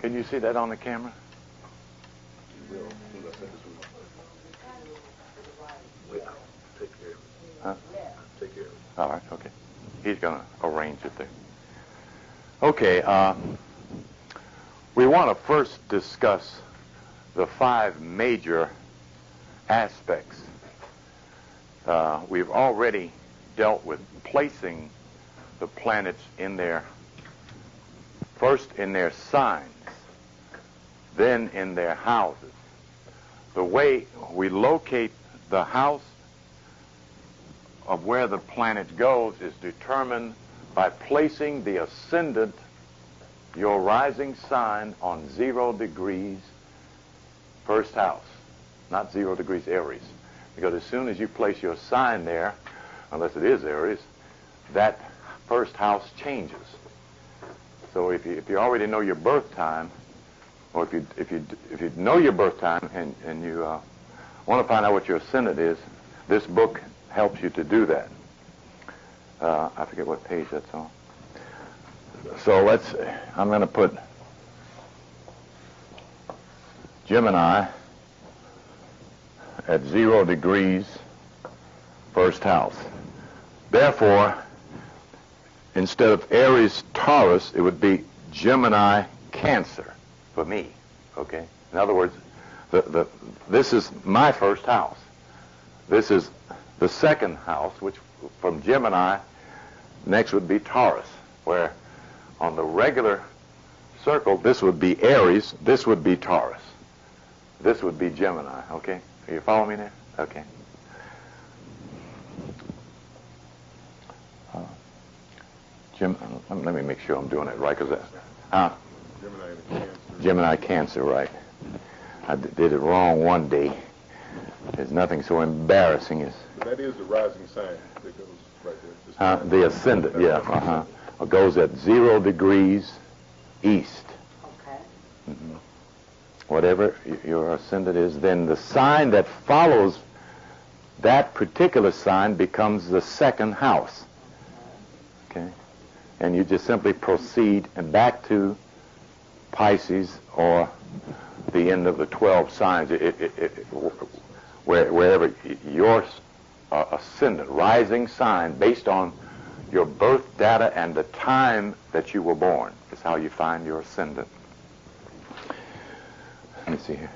Can you see that on the camera? Will. Wait, take care of it. Huh? Take care of it. All right, okay. He's going to arrange it there. Okay, we want to first discuss the 5 major aspects. We've already dealt with placing the planets in their, first in their signs, then in their houses. The way we locate the house of where the planet goes is determined by placing the ascendant, your rising sign, on 0 degrees first house, not 0 degrees Aries. Because as soon as you place your sign there, unless it is Aries, that first house changes. So if you already know your birth time, or if you know your birth time and you want to find out what your ascendant is, this book helps you to do that. I forget what page that's on. So I'm going to put Gemini at 0 degrees first house. Therefore, instead of Aries Taurus, it would be Gemini Cancer for me. Okay? In other words, this is my first house. This is the second house, which from Gemini, next would be Taurus, where on the regular circle, this would be Aries, this would be Taurus. This would be Gemini, okay? Are you following me there? Okay. Let me make sure I'm doing it right, because Gemini Cancer. Gemini Cancer, right. I did it wrong one day. There's nothing so embarrassing as... But that is the rising sign that goes right there. The ascendant, yeah. It goes at 0 degrees east. Okay. Mm-hmm. Whatever your ascendant is, then the sign that follows that particular sign becomes the second house. Okay? And you just simply proceed and back to Pisces or the end of the 12 signs. Wherever your ascendant, rising sign, based on your birth data and the time that you were born, is how you find your ascendant. Let me see here.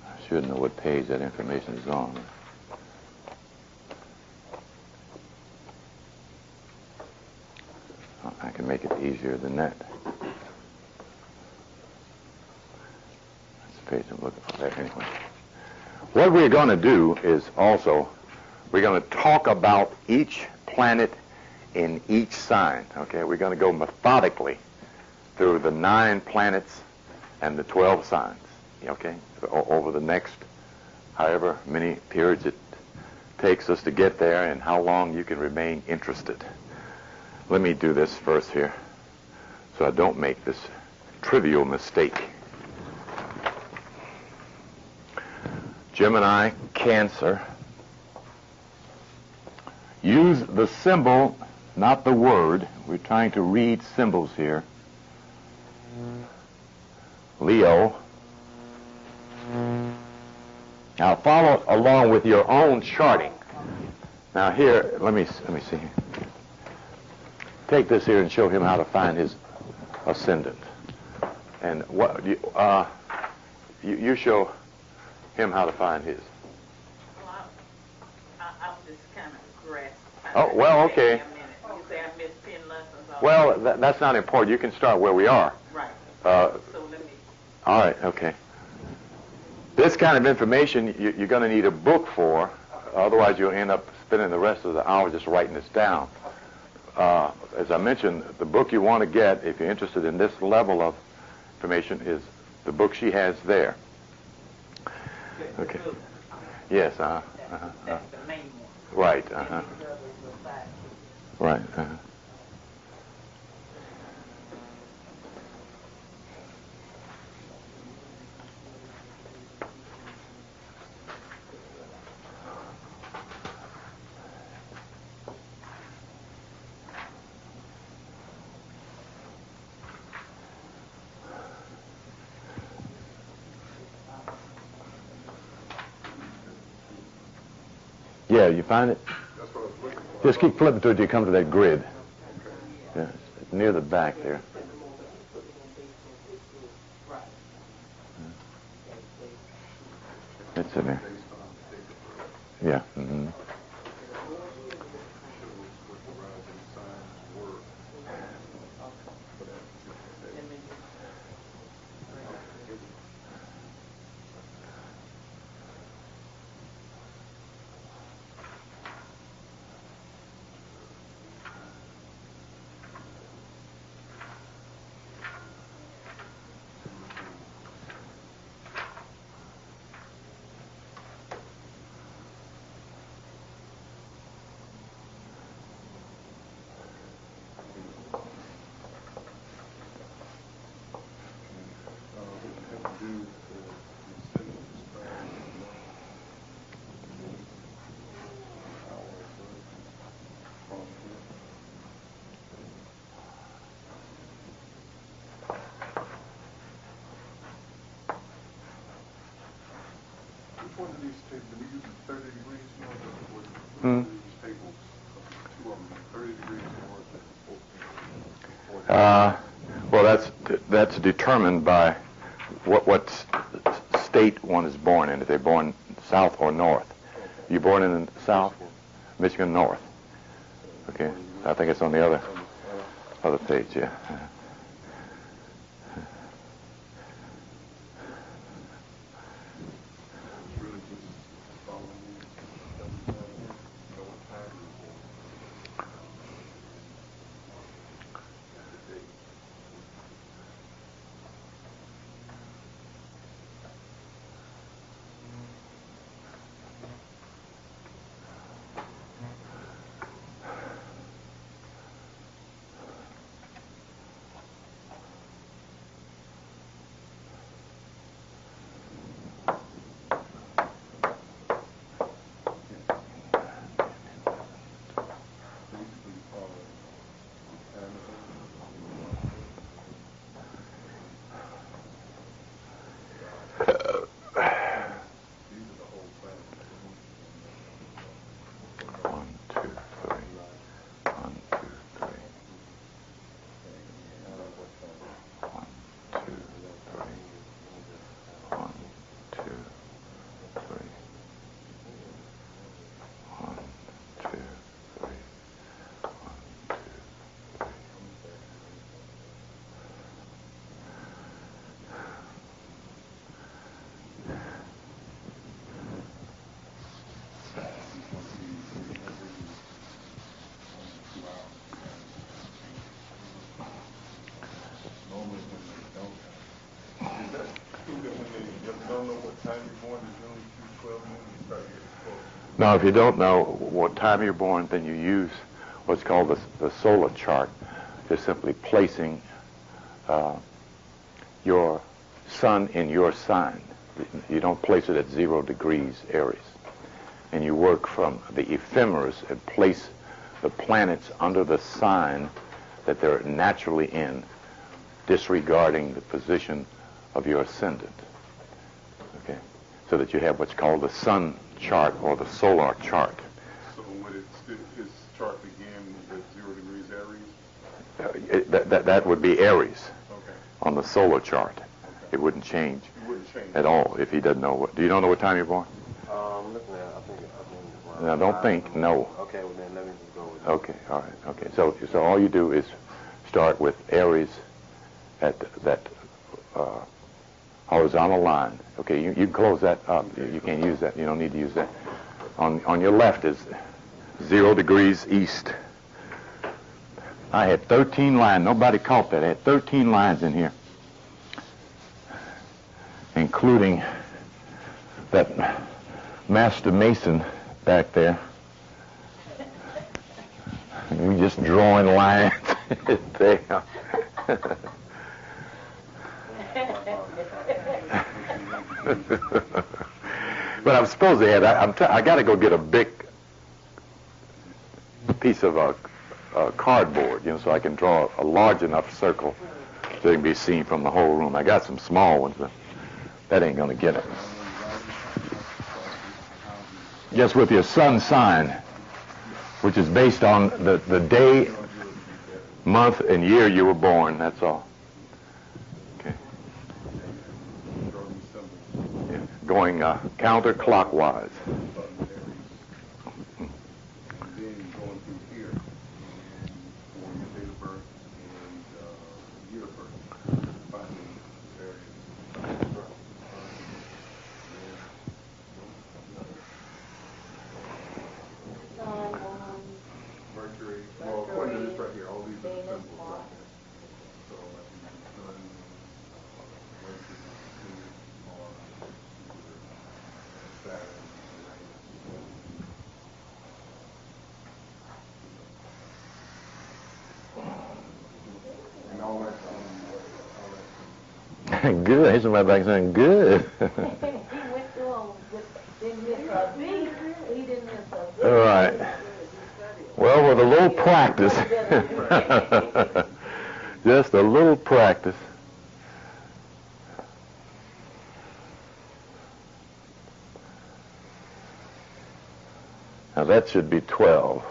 I should know what page that information is on. I can make it easier than that. That's the page I'm looking for there anyway. What we're going to do is also, we're going to talk about each planet in each sign. Okay, we're going to go methodically through the 9 planets and the 12 signs. Okay, over the next however many periods it takes us to get there and how long you can remain interested. Let me do this first here so I don't make this trivial mistake. Gemini, Cancer. Use the symbol, not the word. We're trying to read symbols here. Leo. Now follow along with your own charting. Now here, let me see. Take this here and show him how to find his ascendant. And what you show him how to find his. Well, I'm just kind of grasping. Oh, well, okay. You say I missed 10 lessons. Well, that's not important. You can start where we are. Right. So let me. All right, okay. This kind of information you're going to need a book for. Otherwise, you'll end up spending the rest of the hour just writing this down. As I mentioned, the book you want to get, if you're interested in this level of information, is the book she has there. Okay. Yes, That's the main one. right, right, Yeah, you find it? That's what I was looking for. Just keep flipping to it till you come to that grid. Yeah, it's near the back there. It's in there. Yeah. Mm-hmm. One of these tables, we use 30 degrees north. Hmm. These tables, two of them, 30 degrees north. Well, that's determined by what state one is born in. If they're born south or north. You're born in the south, Michigan north. Okay, I think it's on the other page. Yeah. Now, if you don't know what time you're born, then you use what's called the solar chart. Just simply placing your sun in your sign. You don't place it at 0 degrees Aries. And you work from the ephemeris and place the planets under the sign that they're naturally in, disregarding the position of your ascendant. Okay? So that you have what's called the sun chart or the solar chart. So would his chart begin at 0 degrees Aries? That would be Aries. Okay. On the solar chart. Okay. It wouldn't change. It wouldn't change at all if he doesn't know what. Do you don't know what time you're born? I'm looking at it. I think now, don't think. No. Okay, well then let me just go with it. Okay. All right. Okay. So all you do is start with Aries at that horizontal line. Okay. You can close that up. You can't use that. You don't need to use that. On your left is 0 degrees east. I had 13 lines. Nobody caught that. I had 13 lines in here, including that master mason back there. We just drawing lines there. But I'm supposed to have. I got to go get a big piece of cardboard, so I can draw a large enough circle so it can be seen from the whole room. I got some small ones, but that ain't going to get it. Just with your sun sign, which is based on the day, month, and year you were born. That's all. Okay. Yeah. Going counterclockwise. Good. Here's somebody back saying good. He went through them, didn't miss a beat. He didn't miss a beat. All right. Well, with a little practice, just a little practice. Now that should be 12.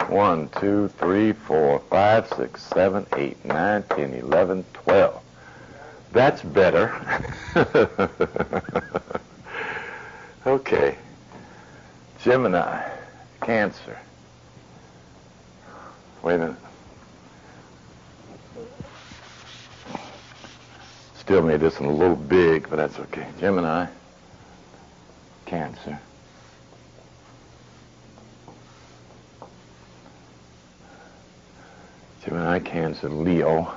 1, 2, 3, 4, 5, 6, 7, 8, 9, 10, 11, 12. That's better. Okay. Gemini, Cancer. Wait a minute. Still made this one a little big, but that's okay. Gemini, Cancer. Gemini, Cancer, Leo.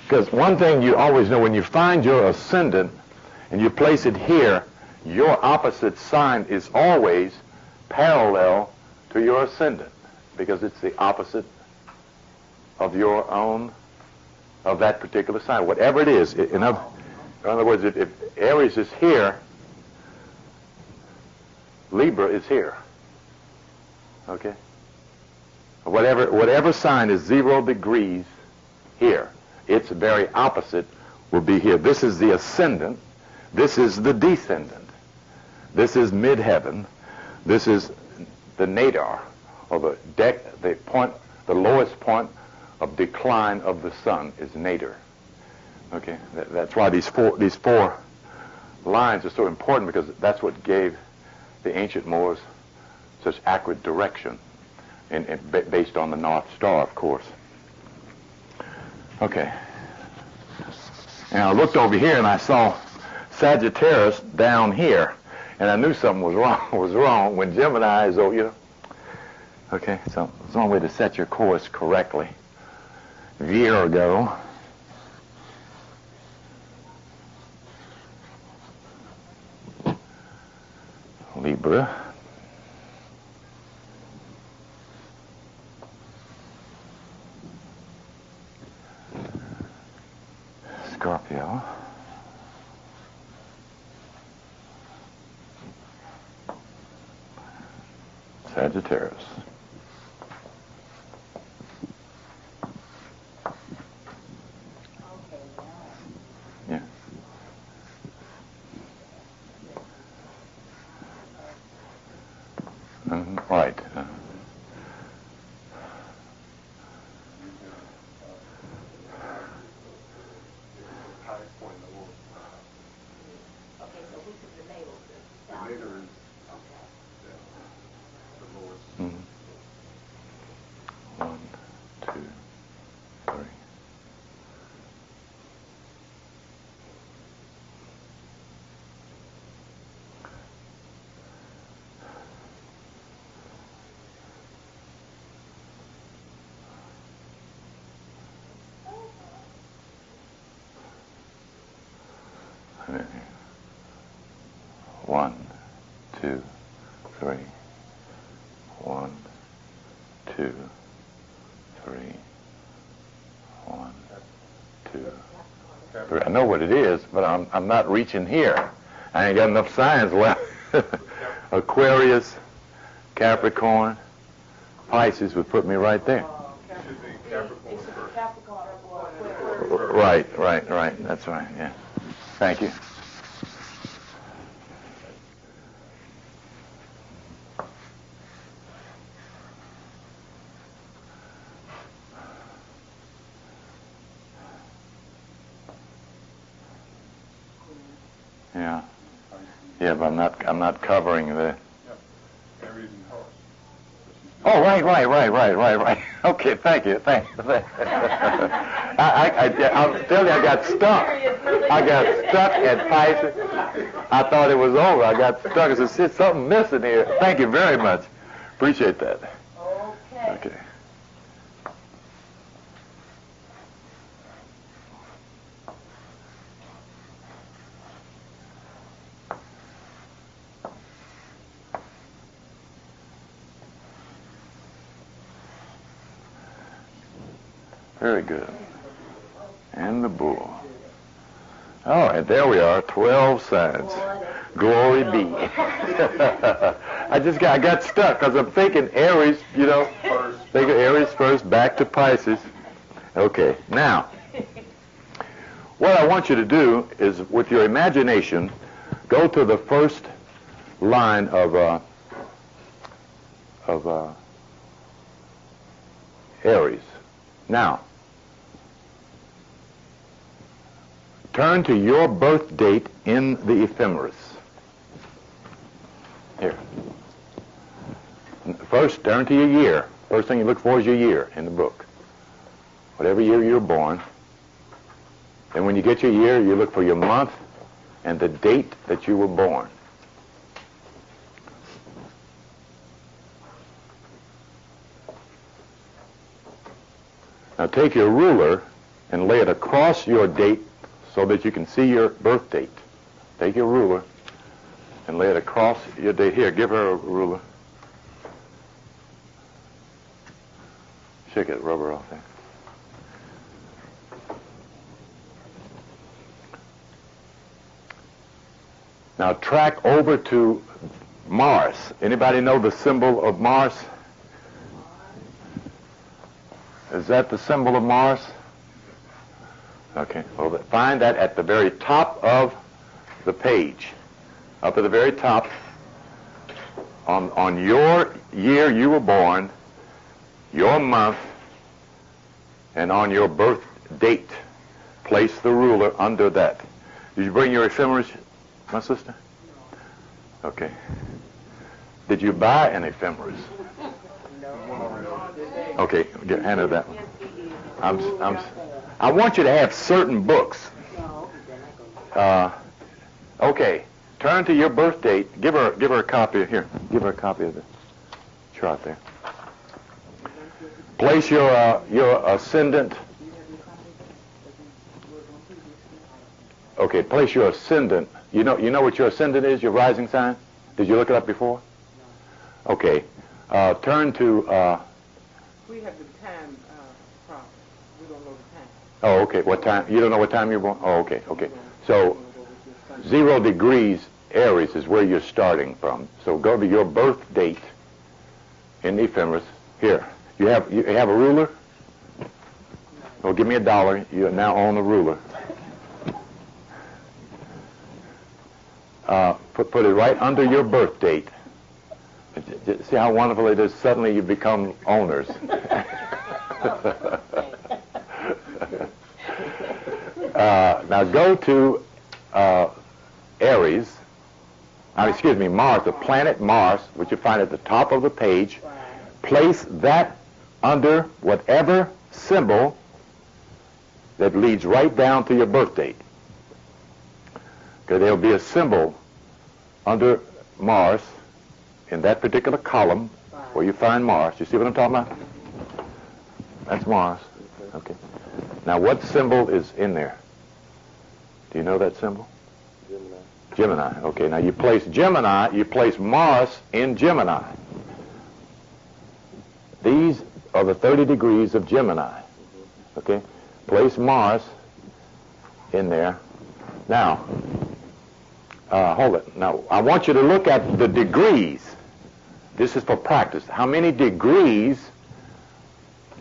Because one thing you always know, when you find your ascendant and you place it here, your opposite sign is always parallel to your ascendant, because it's the opposite of your own, of that particular sign, whatever it is. In other words, if Aries is here, Libra is here. Okay? Whatever sign is 0 degrees here, its very opposite will be here. This is the ascendant. This is the descendant. This is midheaven. This is the nadir, or the lowest point of decline of the sun is nadir. Okay, that's why these four lines are so important, because that's what gave the ancient Moors such accurate direction, based on the North Star, of course. Okay. Now I looked over here and I saw Sagittarius down here, and I knew something was wrong when Gemini is over, Okay, so there's one way to set your course correctly. Virgo. Libra. Scorpio. Sagittarius. Yeah. Right. One, two, three. 1, 2, 3. 1, 2, 3. I know what it is, but I'm not reaching here. I ain't got enough signs left. Aquarius, Capricorn, Pisces would put me right there. Should be Capricorn first. Capricorn. Right. That's right, yeah. Thank you. Yeah, but I'm not covering the. Yeah. Aries and Taurus. Oh, right. Okay, thank you. I'll tell you, I got stuck. I got stuck at Pisces. I thought it was over. I got stuck. I said, "Shit, something missing here." Thank you very much. Appreciate that. Okay. Very good. And the bull. All right, there we are, 12 signs. Glory be. I got stuck because I'm thinking Aries, think of Aries first, back to Pisces. Okay, now, what I want you to do is, with your imagination, go to the first line of Aries. Now, turn to your birth date in the ephemeris. Here. First, turn to your year. First thing you look for is your year in the book. Whatever year you were born. And when you get your year, you look for your month and the date that you were born. Now take your ruler and lay it across your date so that you can see your birth date. Take your ruler and lay it across your date. Here, give her a ruler. Shake that rubber off there. Now track over to Mars. Anybody know the symbol of Mars? Is that the symbol of Mars? Okay, well, find that at the very top of the page. Up at the very top, on your year you were born, your month, and on your birth date. Place the ruler under that. Did you bring your ephemeris, my sister? Okay. Did you buy an ephemeris? Okay, hand her that one. I want you to have certain books. Okay, turn to your birth date. Give her a copy here. Give her a copy of the chart there. Place your ascendant. Okay, place your ascendant. You know what your ascendant is? Your rising sign? Did you look it up before? Okay. Turn to. We have the time problem. We don't know the time. Oh, okay. What time? You don't know what time you're born? Oh, okay. So 0 degrees Aries is where you're starting from. So go to your birth date in the ephemeris. Here. You have a ruler? Well, give me $1. You now own a ruler. Put it right under your birth date. See how wonderful it is? Suddenly you become owners. Now go to Aries. Mars, the planet Mars, which you find at the top of the page. Place that under whatever symbol that leads right down to your birth date. Okay, there'll be a symbol under Mars in that particular column where you find Mars. You see what I'm talking about? That's Mars. Okay. Now what symbol is in there? Do you know that symbol? Gemini. Okay, now you place Mars in Gemini. These are the 30 degrees of Gemini. Okay? Place Mars in there. Now, hold it. Now, I want you to look at the degrees. this is for practice. How many degrees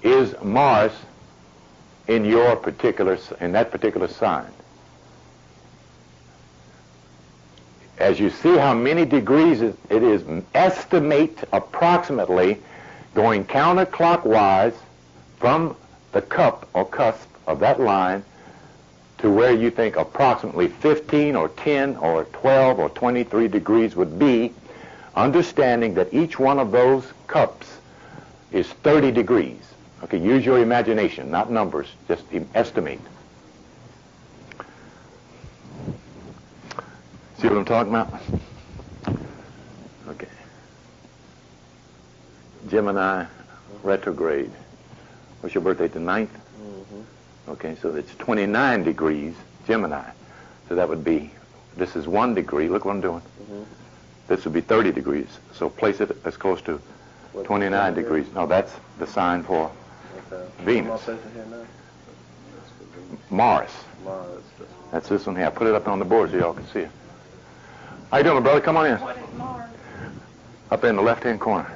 is Mars in that particular sign? As you see how many degrees it is, estimate approximately going counterclockwise from the cup or cusp of that line to where you think approximately 15 or 10 or 12 or 23 degrees would be, understanding that each one of those cups is 30 degrees. Okay, use your imagination, not numbers, just estimate. See what I'm talking about? Okay. Gemini retrograde. What's your birthday, the 9th? Okay, so it's 29 degrees Gemini. So that would be, this is 1 degree. Look what I'm doing. This would be 30 degrees. So place it as close to 29 degrees. No, that's the sign for Venus. Mars. That's this one here. Put it up on the board so y'all can see it. How you doing, brother? Come on in. What is Mars? Up in the left-hand corner.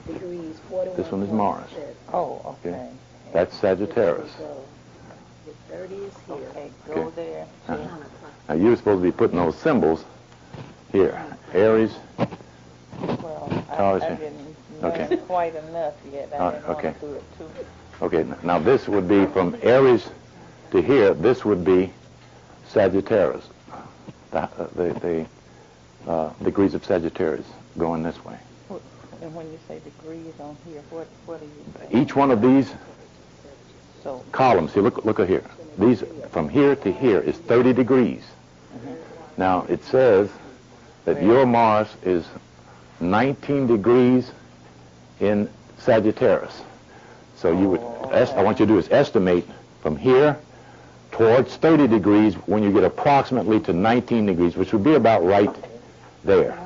Degrees, 41. This one is Mars. Oh, okay. That's Sagittarius. The 30 is here. Okay, go there. Now you're supposed to be putting those symbols here. Aries. Well, Taurus. I didn't learn quite enough yet. I didn't want to do it too. Okay, now this would be from Aries to here. This would be Sagittarius. The degrees of Sagittarius going this way. And when you say degrees on here, what are you saying? Each one of these columns, here, look at here. These, from here to here, is 30 degrees. Now, it says that your Mars is 19 degrees in Sagittarius. So you would, I want you to do is estimate from here towards 30 degrees when you get approximately to 19 degrees, which would be about right there.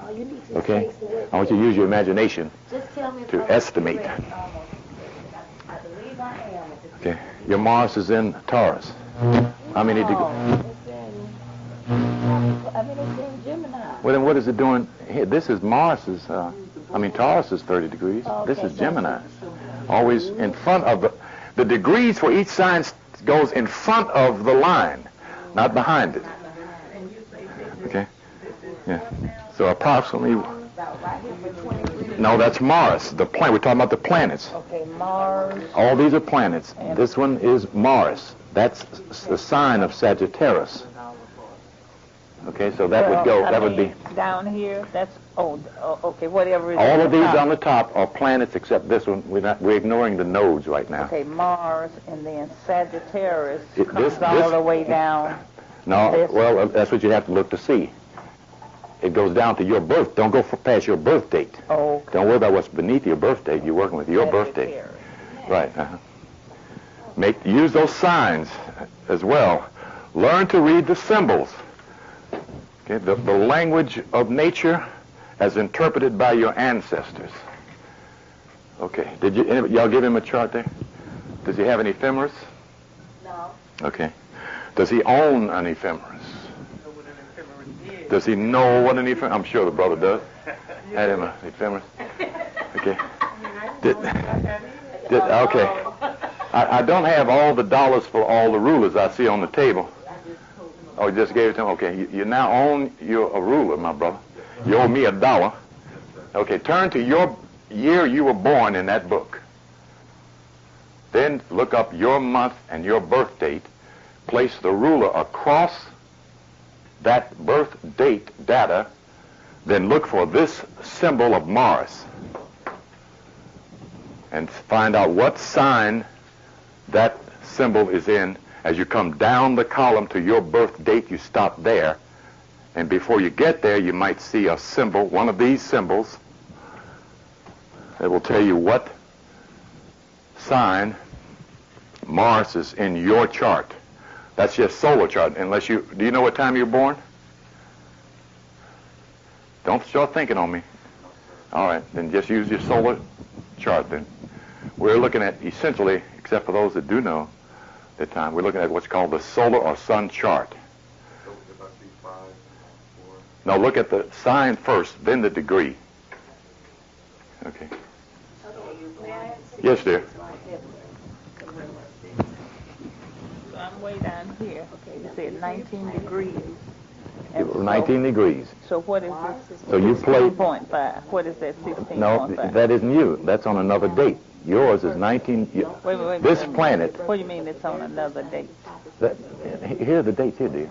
Okay? I want you to use your imagination to estimate. Okay. Your Mars is in Taurus. How many degrees? I mean, it's in Gemini. Well, then what is it doing here? This is Mars's, Taurus is 30 degrees. This is Gemini. Always in front of the degrees for each sign goes in front of the line, not behind it. Okay? Yeah. So approximately, no, that's Mars, the planet. We're talking about the planets. Okay, Mars. All these are planets. This one is Mars. That's the sign of Sagittarius. Okay, so that would go, that would be... Down here, that's, okay, whatever is all of these on the top are planets except this one. We're ignoring the nodes right now. Okay, Mars, and then Sagittarius comes all the way down. No, well, that's what you have to look to see. It goes down to your birth. Don't go past your birth date. Oh. Don't worry about what's beneath your birth date. You're working with your birth date. Right. Use those signs as well. Learn to read the symbols. Okay, the language of nature as interpreted by your ancestors. Okay. Did y'all give him a chart there? Does he have an ephemeris? No. Okay. Does he own an ephemeris? Does he know what an ephemeris? I'm sure the brother does. Had him an ephemeris. Okay. Okay. I don't have all the dollars for all the rulers I see on the table. Oh, you just gave it to him? Okay. You now own a ruler, my brother. You owe me $1. Okay. Turn to your year you were born in that book. Then look up your month and your birth date. Place the ruler across that birth date data, then look for this symbol of Mars and find out what sign that symbol is in. As you come down the column to your birth date, you stop there, and before you get there, you might see a symbol, one of these symbols, that will tell you what sign Mars is in your chart. That's your solar chart. Do you know what time you're born? Don't start thinking on me. All right, then just use your solar chart then. We're looking at essentially, except for those that do know the time, we're looking at what's called the solar or sun chart. No, look at the sign first, then the degree. Okay. Yes, dear. So I'm way down here. Okay, you said 19 degrees. And 19 degrees. So what is this? So you play... 16.5. What is that 16.5? No, that isn't you. That's on another date. Yours is 19... Wait. This planet... What do you mean it's on another date? Here are the dates here, dear.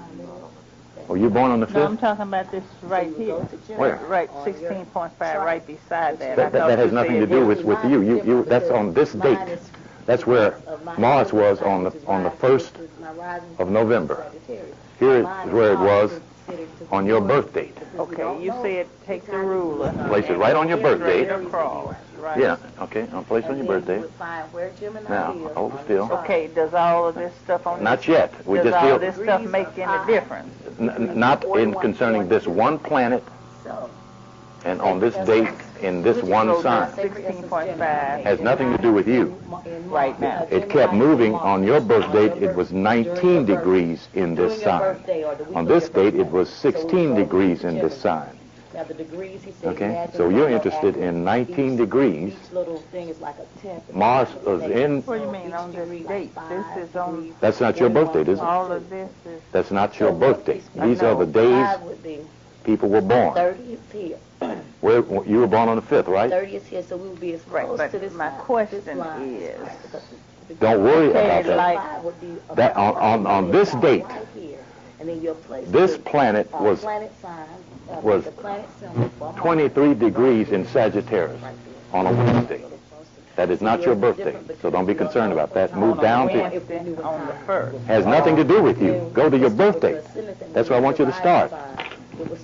Were you born on the 5th? No, I'm talking about this right here. Where? Right, 16.5 right beside that. That has nothing to do with you. That's on this date. That's where Mars was on the 1st of November. Here is where it was on your birth date. Okay, you said take the ruler. Place it right on your birth date. Across, right? Yeah, okay, I'll place it on your birth date. Now, hold still. Okay, does all of this stuff on Not yet. We does just all deal... of this stuff make any difference? Not in concerning this one planet and on this date in this one sign. 16.5 Has nothing to do with you. right now. It kept moving. On your birth date, it was 19 degrees in this sign. On this date, it was 16 degrees in this sign. Now the degrees, he said, Okay, so you're interested in 19 degrees. Each little thing is like a tenth. Mars was in... What do you mean on this date? This is on, That's not your birth date, is it? all of this is, That's not your birth date. These are the days people were born. 30 is here. Where you were born on the 5th, right? 30 is here, so we will be as right, close to this but my line, question this line. is, Don't worry Okay, about that. like- Five would be That on this date, right here. And then your place this the, planet was planet sign, was the planet symbol for Mars. 23 degrees in Sagittarius on a Wednesday. That is not your birthday, so don't be concerned about that. Move down to... Wednesday on the 1st. Has nothing to do with you. Go to your birthday. That's where I want you to start.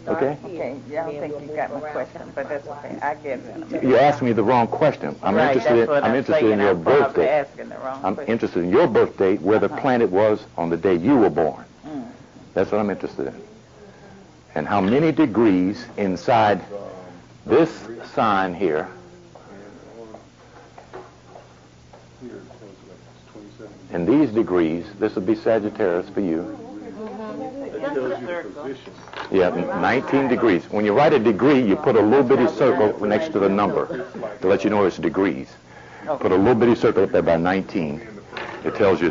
Okay? Okay, yeah, I don't think you got my question, but that's okay. I get it. You asked me the wrong question. I'm Right, interested. that's what I'm I'm interested saying. in your I'm probably birthday. asking the wrong I'm question. interested in your birthday, where the planet was on the day you were born. Mm. That's what I'm interested in. And how many degrees inside this sign here, and these degrees, this would be Sagittarius for you. Yeah, 19 degrees. When you write a degree, you put a little bitty circle next to the number to let you know it's degrees. Put a little bitty circle up there by 19. It tells you,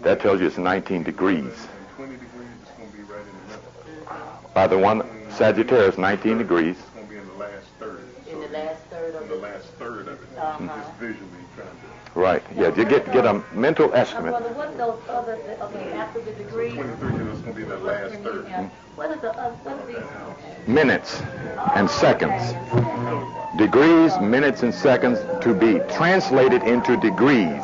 that tells you it's 19 degrees. 20 degrees is going to be right in the middle. By the one, Sagittarius, 19 degrees. It's going to be in the last third. In the last third of In the last third of it. Just visually trying to... Right. Yeah, you get a mental estimate. Brother, what those other, okay, after the degrees? 23 is going to be the last third. What is the, what are these? Minutes and seconds. Degrees, minutes, and seconds to be translated into degrees.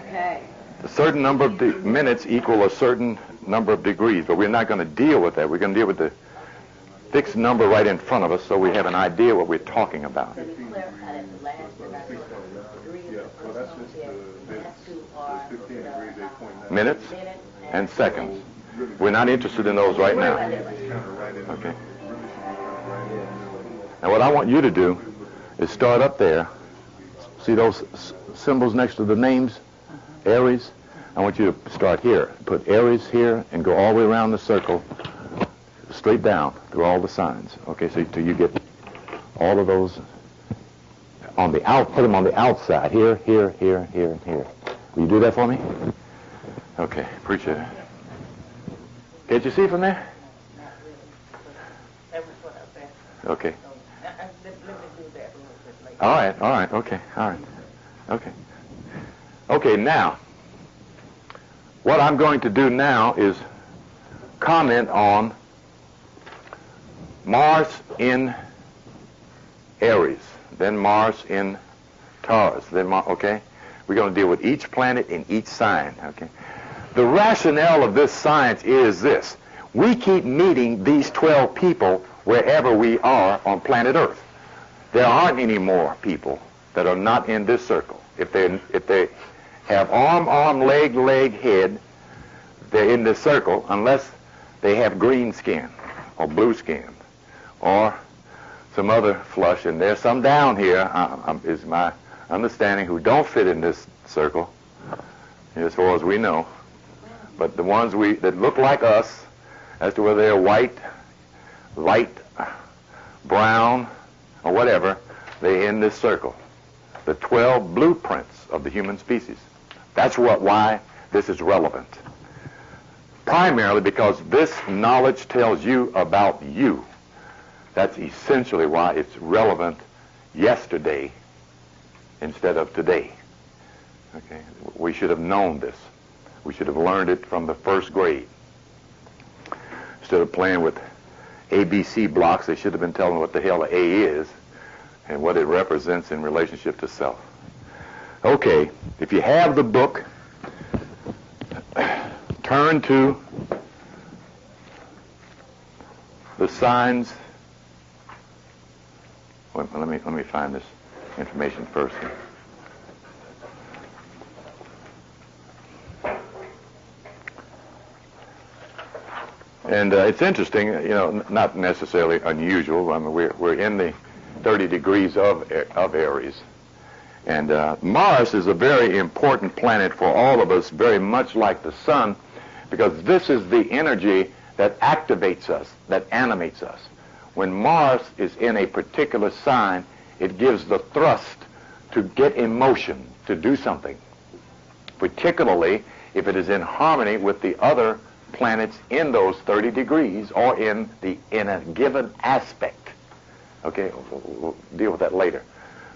Okay. A certain number of minutes equal a certain number of degrees, but we're not going to deal with that. We're going to deal with the fixed number right in front of us so we have an idea what we're talking about. So we clarified at the last, and I said degrees. Yeah, well, that's just the minutes. It's 15 degrees, 8.9. Minutes and seconds. We're not interested in those right now. Okay. Now what I want you to do is start up there. See those symbols next to the names? Aries? I want you to start here. Put Aries here and go all the way around the circle, straight down through all the signs. Okay, so till you get all of those on the out. Put them on the outside. Here, here, here, here, and here. Will you do that for me? Okay, appreciate it. Can't you see from there? That was what I said. Okay. Let me do that a little bit later. All right, okay, all right. Okay. Okay, now, what I'm going to do now is comment on Mars in Aries, then Mars in Taurus, then okay? We're going to deal with each planet in each sign, okay? The rationale of this science is this. We keep meeting these 12 people wherever we are on planet Earth. There aren't any more people that are not in this circle. If they have arm, leg, head, they're in this circle unless they have green skin or blue skin or some other flush. And there's some down here, is my understanding, who don't fit in this circle, as far as we know. But the ones that look like us, as to whether they're white, light brown or whatever, they're in this circle. The 12 blueprints of the human species. That's why this is relevant. Primarily because this knowledge tells you about you. That's essentially why it's relevant yesterday instead of today. Okay? We should have known this. We should have learned it from the first grade. Instead of playing with ABC blocks, they should have been telling what the hell an A is and what it represents in relationship to self. Okay, if you have the book, turn to the signs. Wait, let me find this information first. And it's interesting, you know, not necessarily unusual. I mean, we're in the 30 degrees of Aries. And Mars is a very important planet for all of us, very much like the sun, because this is the energy that activates us, that animates us. When Mars is in a particular sign, it gives the thrust to get in motion, to do something, particularly if it is in harmony with the other planets in those 30 degrees or in a given aspect. Okay, we'll deal with that later.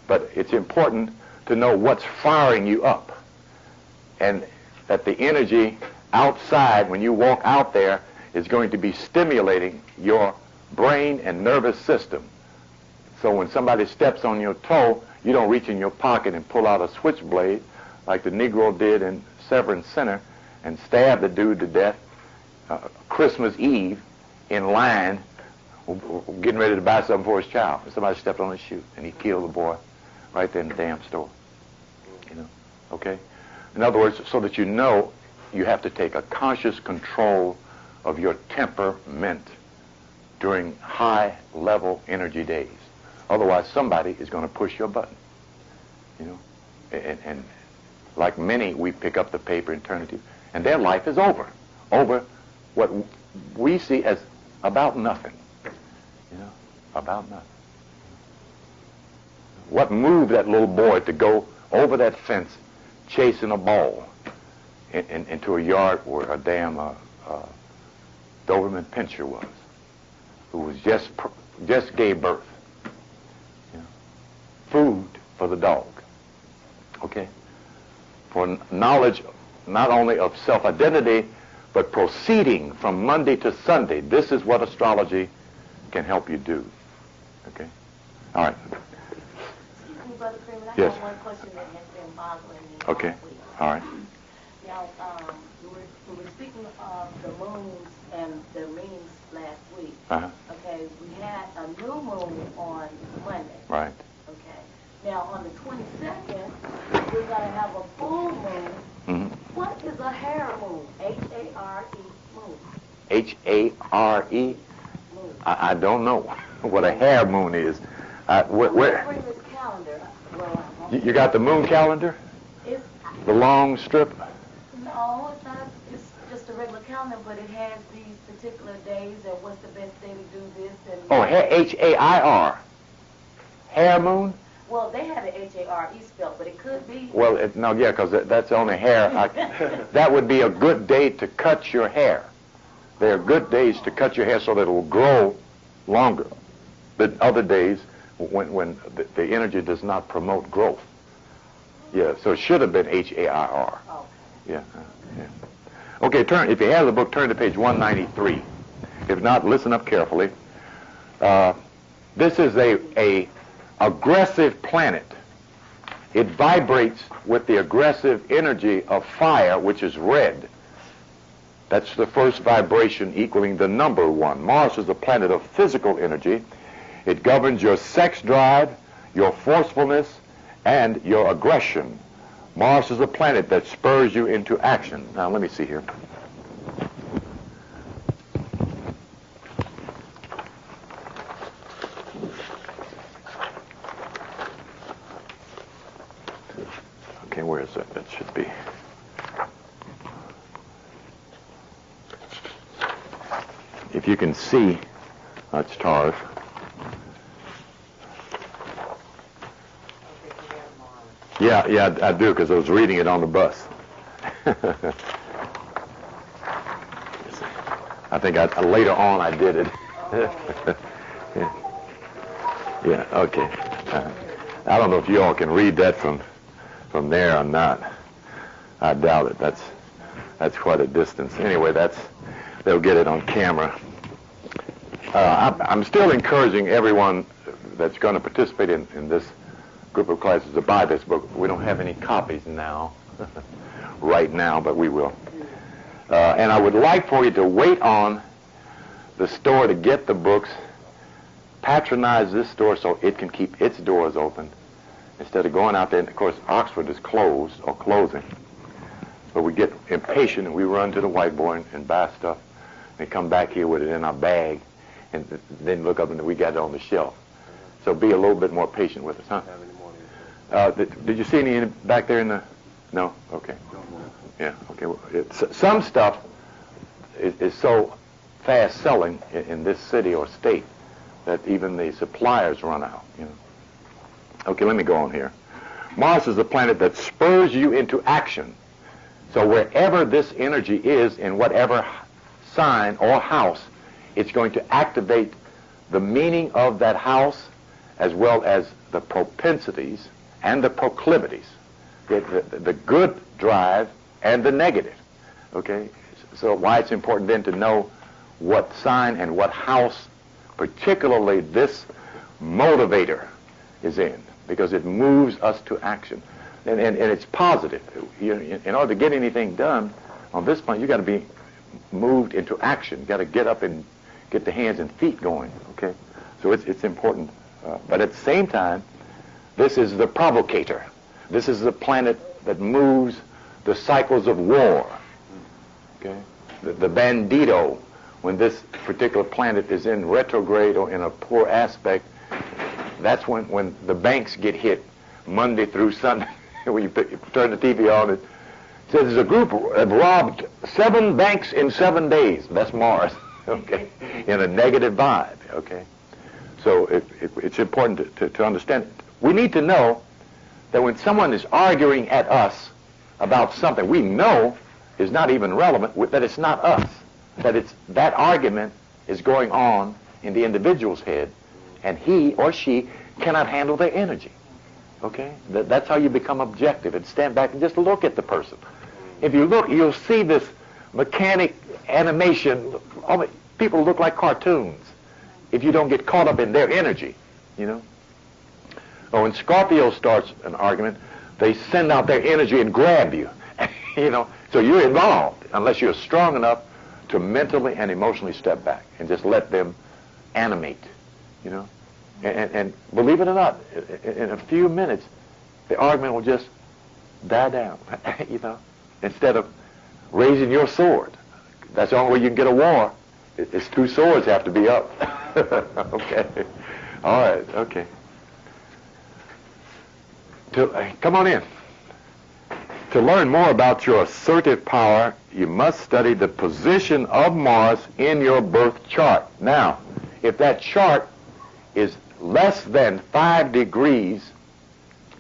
But it's important to know what's firing you up, and that the energy outside, when you walk out there, is going to be stimulating your brain and nervous system. So when somebody steps on your toe, you don't reach in your pocket and pull out a switchblade like the Negro did in Severance Center and stab the dude to death Christmas Eve in line, getting ready to buy something for his child. Somebody stepped on his shoe and he killed the boy right there in the damn store. You know, okay? In other words, so that you know, you have to take a conscious control of your temperament during high-level energy days. Otherwise, somebody is going to push your button. You know, and like many, we pick up the paper and turn it to, and their life is over what we see as about nothing. You know, about nothing. What moved that little boy to go over that fence chasing a ball into a yard where a damn Doberman Pinscher was, who was just gave birth? You know, food for the dog. Okay? For knowledge not only of self-identity, but proceeding from Monday to Sunday. This is what astrology can help you do. Okay? All right. Excuse me, Brother Freeman, I Yes. have one question that has been bothering me Okay. all week. All right. Now, we were speaking of the moons and the rings last week. Uh-huh. Okay, we had a new moon on Monday. Right. Okay. Now, on the 22nd, we're going to have a full moon. Mm-hmm. What is a hare moon? H-A-R-E moon. H-A-R-E? Moon. I don't know what a hare moon is. Where Freeman's calendar. Well, you got the moon calendar? it's, The long strip? no, it's not. It's just a regular calendar, but it has these particular days and what's the best day to do this and. Oh, H-A-I-R. Hare moon? Well, they had an H-A-R-E spelled, but it could be. Well, no, yeah, because that's only hair. That would be a good day to cut your hair. There are good days to cut your hair so that it will grow longer than other days when the energy does not promote growth. Yeah, so it should have been H-A-I-R. Oh. Yeah, yeah. Okay, if you have the book, turn to page 193. If not, listen up carefully. This is a aggressive planet. It vibrates with the aggressive energy of fire, which is red. That's the first vibration equaling the number 1. Mars is a planet of physical energy. It governs your sex drive, your forcefulness, and your aggression. Mars is a planet that spurs you into action. Now, let me see here. Okay, where is it? It should be. If you can see That's Taurus. Yeah, I do, because I was reading it on the bus. I think later on I did it. Yeah, okay. I don't know if you all can read that from there or not. I doubt it. That's quite a distance. Anyway, they'll get it on camera. I'm still encouraging everyone that's going to participate in this group of classes to buy this book. We don't have any copies now, right now, but we will. And I would like for you to wait on the store to get the books. Patronize this store so it can keep its doors open instead of going out there. And of course, Oxford is closed or closing. But we get impatient and we run to the whiteboard and buy stuff and come back here with it in our bag and then look up and we got it on the shelf. So be a little bit more patient with us, huh? Did you see any back there in the... No? Okay. Yeah, okay. Well, some stuff is so fast selling in this city or state that even the suppliers run out, you know. Okay, let me go on here. Mars is a planet that spurs you into action. So wherever this energy is, in whatever sign or house, it's going to activate the meaning of that house as well as the propensities and the proclivities, the good drive and the negative, okay? So why it's important then to know what sign and what house particularly this motivator is in, because it moves us to action. And it's positive. In order to get anything done on this planet, you got to be moved into action. You got to get up and get the hands and feet going, okay? So it's important. But at the same time, this is the provocator. This is the planet that moves the cycles of war, okay? The bandito, when this particular planet is in retrograde or in a poor aspect, that's when the banks get hit Monday through Sunday. When you turn the TV on, it says there's a group that robbed 7 banks in 7 days. That's Mars, okay, in a negative vibe, okay? So it's important to understand. We need to know that when someone is arguing at us about something we know is not even relevant, that it's not us, that argument is going on in the individual's head, and he or she cannot handle their energy. Okay? That's how you become objective and stand back and just look at the person. If you look, you'll see this mechanic animation. People look like cartoons if you don't get caught up in their energy, you know? Or when Scorpio starts an argument, they send out their energy and grab you, you know? So you're involved unless you're strong enough to mentally and emotionally step back and just let them animate, you know? And believe it or not, in a few minutes, the argument will just die down, you know, instead of raising your sword. That's the only way you can get a war. It's 2 swords have to be up. Okay. All right, okay. Come on in. To learn more about your assertive power, you must study the position of Mars in your birth chart. Now, if that chart is less than 5 degrees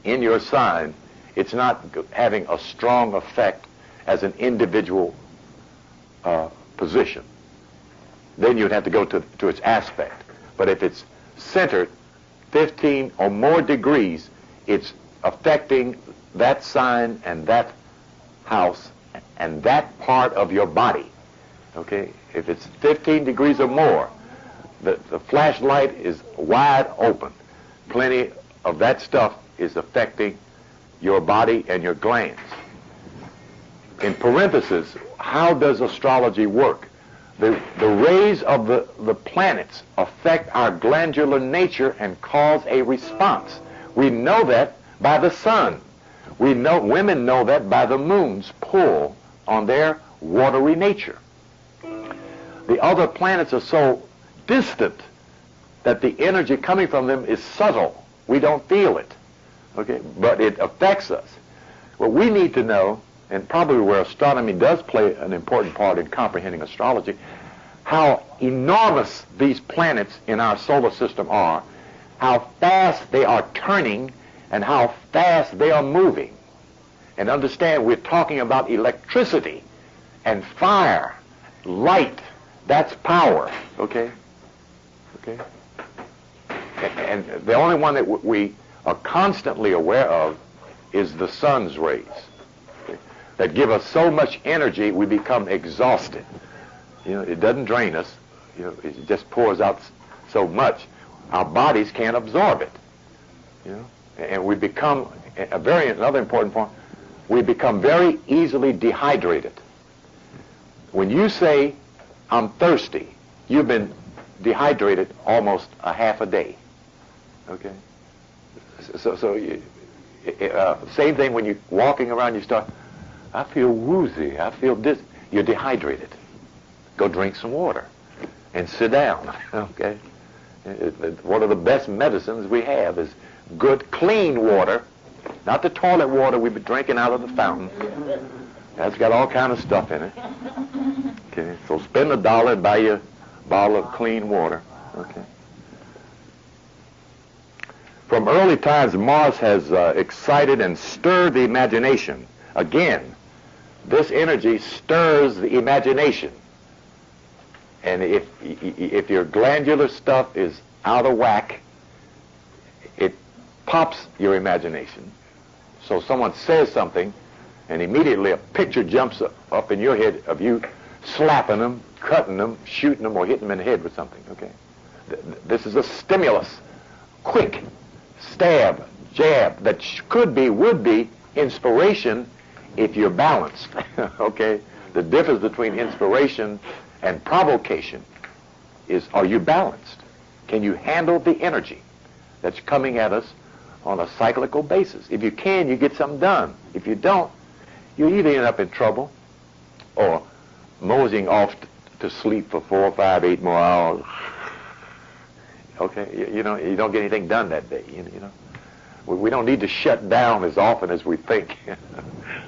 in your sign, it's not having a strong effect as an individual position. Then you'd have to go to its aspect. But if it's centered 15 or more degrees, it's affecting that sign and that house and that part of your body. Okay? If it's 15 degrees or more, the flashlight is wide open. Plenty of that stuff is affecting your body and your glands. In parentheses, how does astrology work? The rays of the planets affect our glandular nature and cause a response. We know that by the sun. Women know that by the moon's pull on their watery nature. The other planets are so distant that the energy coming from them is subtle. We don't feel it, okay? But it affects us. What we need to know, and probably where astronomy does play an important part in comprehending astrology, how enormous these planets in our solar system are, how fast they are turning, and how fast they are moving. And understand, we're talking about electricity and fire, light. That's power, okay? Okay? And the only one that we are constantly aware of is the sun's rays, okay, that give us so much energy we become exhausted. You know, it doesn't drain us. You know, it just pours out so much. Our bodies can't absorb it. You know, and we become another important point. We become very easily dehydrated. When you say, "I'm thirsty," you've been dehydrated almost a half a day. Okay. Same thing when you're walking around. You start, "I feel woozy. I feel this." You're dehydrated. Go drink some water and sit down. Okay. One of the best medicines we have is good, clean water, not the toilet water we've been drinking out of the fountain. That's got all kind of stuff in it. Okay. So spend $1 and buy you a bottle of clean water. Okay. From early times, Mars has excited and stirred the imagination. Again, this energy stirs the imagination. And if your glandular stuff is out of whack, it pops your imagination. So someone says something, and immediately a picture jumps up in your head of you slapping them, cutting them, shooting them, or hitting them in the head with something. Okay, this is a stimulus, quick stab, jab that would be inspiration if you're balanced. Okay, the difference between inspiration and provocation is, are you balanced? Can you handle the energy that's coming at us on a cyclical basis? If you can, you get something done. If you don't, you either end up in trouble or moseying off to sleep for 4, 5, 8 more hours. Okay, you know, you don't get anything done that day. You know, we don't need to shut down as often as we think.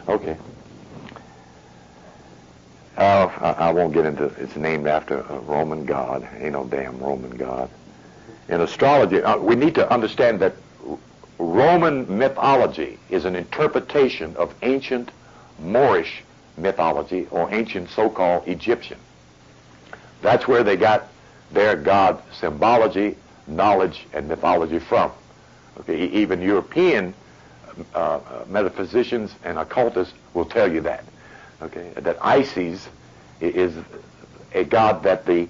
Okay. I won't get into it. It's named after a Roman god. Ain't no damn Roman god. In astrology, we need to understand that Roman mythology is an interpretation of ancient Moorish mythology or ancient so-called Egyptian. That's where they got their god symbology, knowledge, and mythology from. Okay, even European metaphysicians and occultists will tell you that. Okay, that Isis is a god that the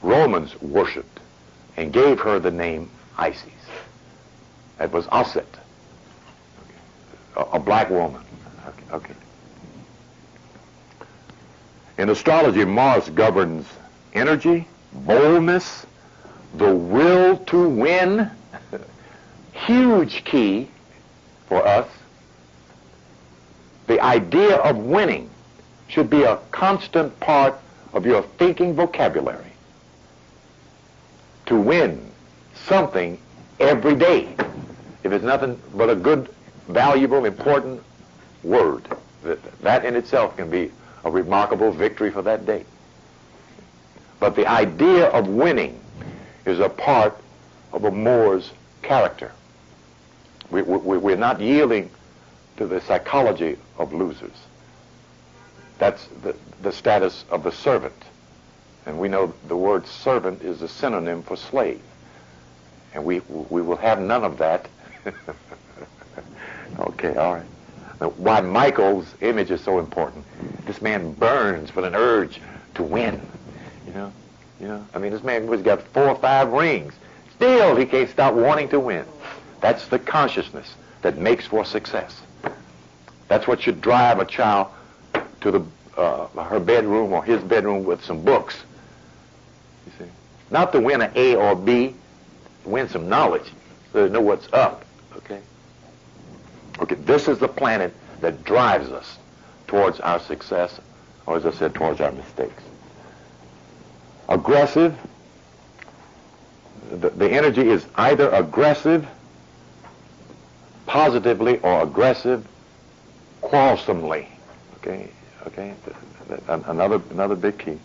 Romans worshipped and gave her the name Isis. That was Aset, okay, a black woman. Okay. In astrology, Mars governs energy, boldness, the will to win, huge key for us. The idea of winning should be a constant part of your thinking vocabulary. To win something every day. If it's nothing but a good, valuable, important word, that in itself can be a remarkable victory for that day. But the idea of winning is a part of a Moor's character. We're not yielding to the psychology of losers. That's the status of the servant. And we know the word servant is a synonym for slave. And we will have none of that. Okay, all right. Now, why Michael's image is so important. This man burns with an urge to win. You know. I mean, this man has got 4 or 5 rings. Still, he can't stop wanting to win. That's the consciousness that makes for success. That's what should drive a child to her bedroom or his bedroom with some books. You see, not to win an A or B, win some knowledge, so they know what's up. Okay. Okay. This is the planet that drives us towards our success, or as I said, towards our mistakes. Aggressive. The energy is either aggressive positively or aggressive quarrelsomely. Okay. Another big key.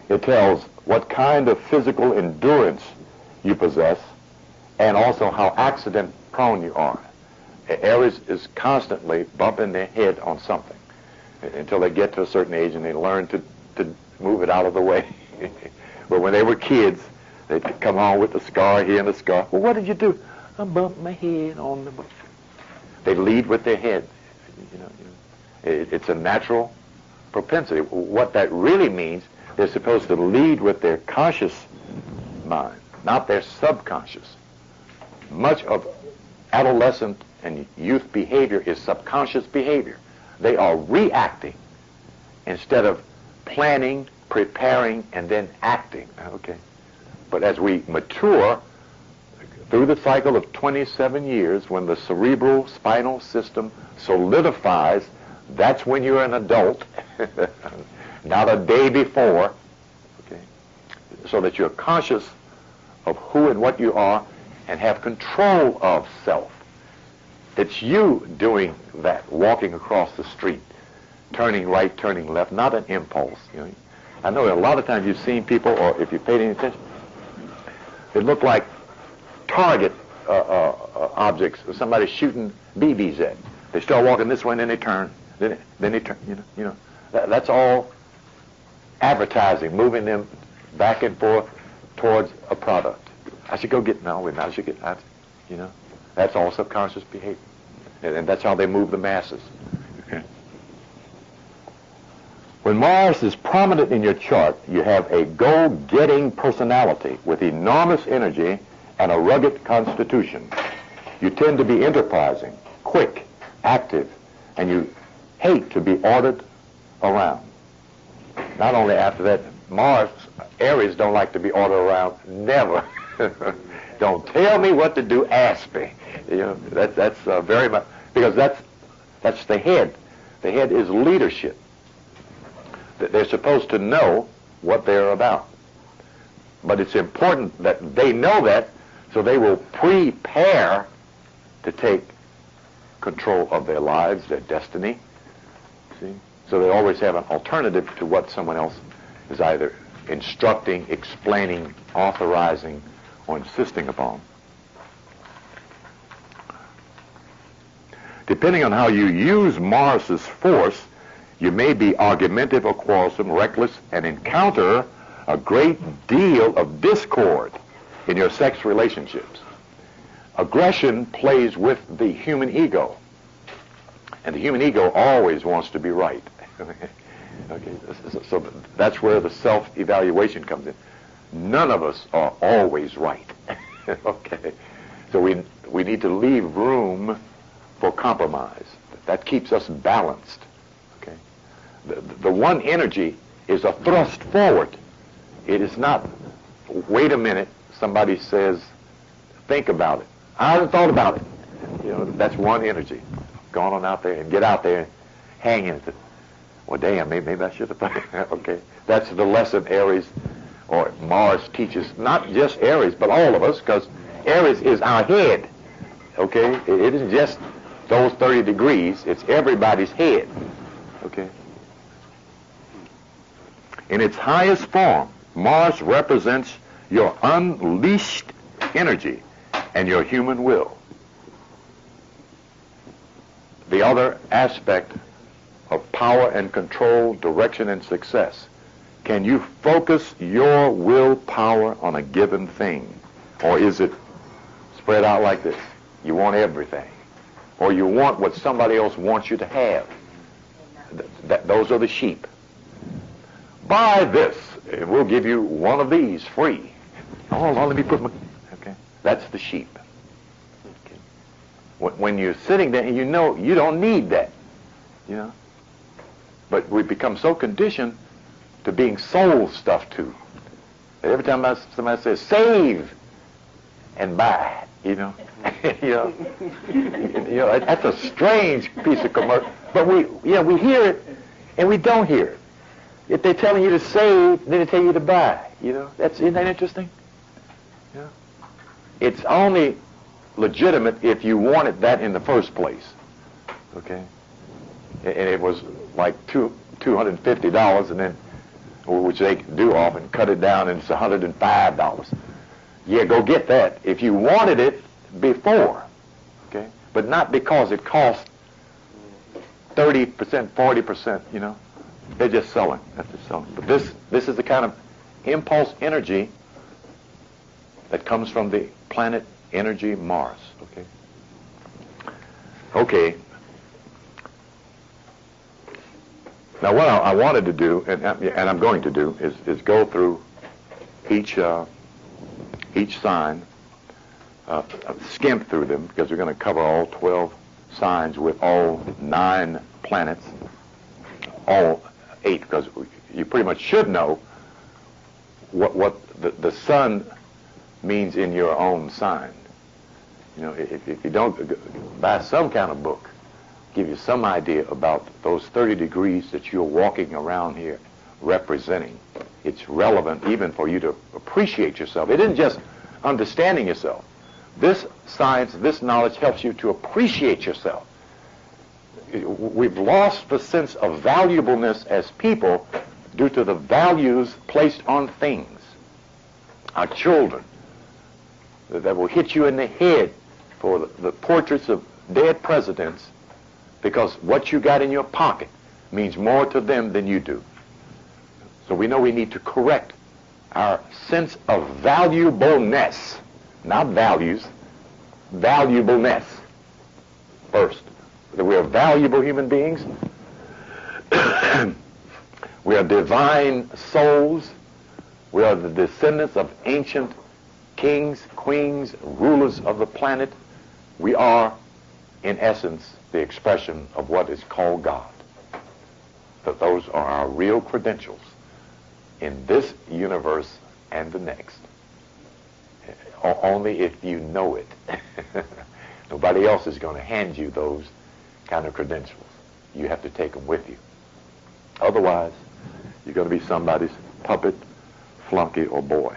It tells what kind of physical endurance you possess and also how accident-prone you are. Aries is constantly bumping their head on something until they get to a certain age and they learn to move it out of the way. But when they were kids, they'd come home with the scar here and the scar. Well, what did you do? I bumped my head on the book. They lead with their head. It's a natural propensity. What that really means, they're supposed to lead with their conscious mind, not their subconscious. Much of adolescent and youth behavior is subconscious behavior. They are reacting instead of planning, preparing, and then acting. Okay. But as we mature through the cycle of 27 years, when the cerebral spinal system solidifies, that's when you're an adult, not a day before, okay? So that you're conscious of who and what you are and have control of self. It's you doing that, walking across the street, turning right, turning left, not an impulse. I know a lot of times you've seen people, or if you paid any attention, they look like target objects somebody shooting BBs at. They start walking this way and then they turn. Then they turn. That's all advertising, moving them back and forth towards a product. I should go get I should get. That's all subconscious behavior, and that's how they move the masses. Okay. When Mars is prominent in your chart, you have a go-getting personality with enormous energy and a rugged constitution. You tend to be enterprising, quick, active, and you hate to be ordered around. Not only after that, Aries don't like to be ordered around, never. Don't tell me what to do, ask me. That's very much, because that's the head. The head is leadership. They're supposed to know what they're about. But it's important that they know that, so they will prepare to take control of their lives, their destiny. See? So they always have an alternative to what someone else is either instructing, explaining, authorizing, or insisting upon. Depending on how you use Mars's force, you may be argumentative or quarrelsome, reckless, and encounter a great deal of discord in your sex relationships. Aggression plays with the human ego, and the human ego always wants to be right. Okay, so that's where the self-evaluation comes in. None of us are always right. Okay, so we need to leave room for compromise. That keeps us balanced. Okay, the one energy is a thrust forward. It is not, wait a minute, somebody says, think about it. I haven't thought about it. That's one energy. Go on out there and get out there and hang in it. Well, damn, maybe I should have thought. Okay, that's the lesson Aries or Mars teaches, not just Aries, but all of us, because Aries is our head. Okay, it isn't just those 30 degrees, it's everybody's head. Okay. In its highest form, Mars represents your unleashed energy and your human will. The other aspect of power and control, direction and success. Can you focus your willpower on a given thing? Or is it spread out like this? You want everything. Or you want what somebody else wants you to have. Those are the sheep. Buy this, and we'll give you one of these free. Hold on, let me put my... Okay, that's the sheep. Okay. When you're sitting there and you know you don't need that, but we become so conditioned to being sold stuff to. Every time somebody says, save and buy, that's a strange piece of commercial. But we hear it and we don't hear it. If they're telling you to save, then they tell you to buy. Isn't that interesting? Yeah. It's only legitimate if you wanted that in the first place. Okay? And it was like $250, and then which they do often, cut it down and it's $105. Yeah, go get that if you wanted it before, okay? But not because it costs 30%, 40%, you know. They're just selling. That's just selling. But this is the kind of impulse energy that comes from the planet energy Mars, okay? Okay. Now what I wanted to do, and I'm going to do, is go through each sign, skim through them, because we're going to cover all 12 signs with all 9 planets, all 8, because you pretty much should know what the sun means in your own sign. You know, if you don't buy some kind of book, give you some idea about those 30 degrees that you're walking around here representing. It's relevant even for you to appreciate yourself. It isn't just understanding yourself. This science, this knowledge helps you to appreciate yourself. We've lost the sense of valuableness as people due to the values placed on things. Our children, that will hit you in the head for the portraits of dead presidents, because what you got in your pocket means more to them than you do. So we know we need to correct our sense of valuableness, not values, valuableness first. That we are valuable human beings. We are divine souls. We are the descendants of ancient kings, queens, rulers of the planet. We are, in essence, the expression of what is called God. That those are our real credentials in this universe and the next. Only if you know it. Nobody else is going to hand you those kind of credentials. You have to take them with you. Otherwise, you're going to be somebody's puppet, flunky, or boy.